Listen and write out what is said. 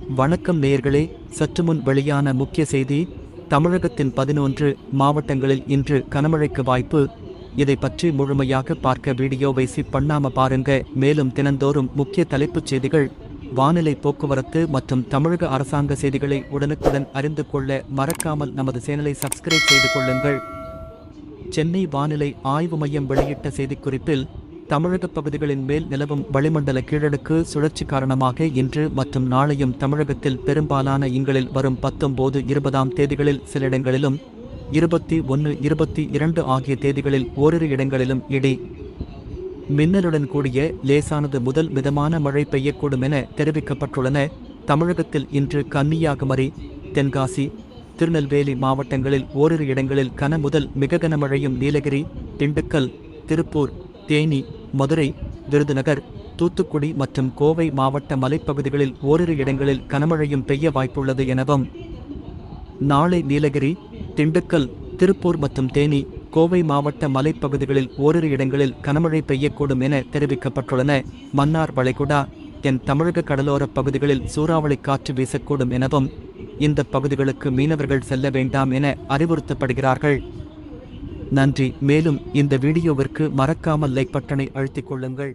வணக்கம் நேயர்களே. சற்றுமுன் வெளியான முக்கிய செய்தி. தமிழகத்தின் 11 மாவட்டங்களில் இன்று கனமழைக்கு வாய்ப்பு. இதை பற்றி முழுமையாக பார்க்க வீடியோவை ஸ்கிப் பண்ணாம பாருங்க. மேலும் தினந்தோறும் முக்கிய தலைப்புச் செய்திகள், வானிலை, போக்குவரத்து மற்றும் தமிழக அரசாங்க செய்திகளை உடனுக்குடன் அறிந்து கொள்ள மறக்காமல் நமது சேனலை சப்ஸ்கிரைப் செய்து கொள்ளுங்கள். சென்னை வானிலை ஆய்வு மையம் வெளியிட்ட செய்திக்குறிப்பில், தமிழக பகுதிகளின் மேல் நிலவும் வளிமண்டல கீழடுக்கு சுழற்சி காரணமாக இன்று மற்றும் நாளையும் தமிழகத்தில் பெரும்பாலான இடங்களில் வரும் 19, 20ஆம் தேதிகளில் சில இடங்களிலும் 21, 22 ஆகிய தேதிகளில் ஓரிரு இடங்களிலும் இடி மின்னலுடன் கூடிய லேசானது முதல் மிதமான மழை பெய்யக்கூடும் என தெரிவிக்கப்பட்டுள்ளன. தமிழகத்தில் இன்று கன்னியாகுமரி, தென்காசி, திருநெல்வேலி மாவட்டங்களில் ஓரிரு இடங்களில் கன முதல் மிக கனமழையும், நீலகிரி, திண்டுக்கல், திருப்பூர், தேனி, மதுரை, விருதுநகர், தூத்துக்குடி மற்றும் கோவை மாவட்ட மலைப்பகுதிகளில் ஓரிரு இடங்களில் கனமழையும் பெய்ய வாய்ப்புள்ளது எனவும், நாளை நீலகிரி, திண்டுக்கல், திருப்பூர் மற்றும் தேனி, கோவை மாவட்ட மலைப்பகுதிகளில் ஓரிரு இடங்களில் கனமழை பெய்யக்கூடும் என தெரிவிக்கப்பட்டுள்ளன. மன்னார் வளைகுடா, தென் தமிழக கடலோரப் பகுதிகளில் சூறாவளி காற்று வீசக்கூடும் எனவும், இந்த பகுதிகளுக்கு மீனவர்கள் செல்ல வேண்டாம் என அறிவுறுத்தப்படுகிறார்கள். நன்றி. மேலும் இந்த வீடியோவிற்கு மறக்காமல் லைக் பட்டனை அழுத்திக் கொள்ளுங்கள்.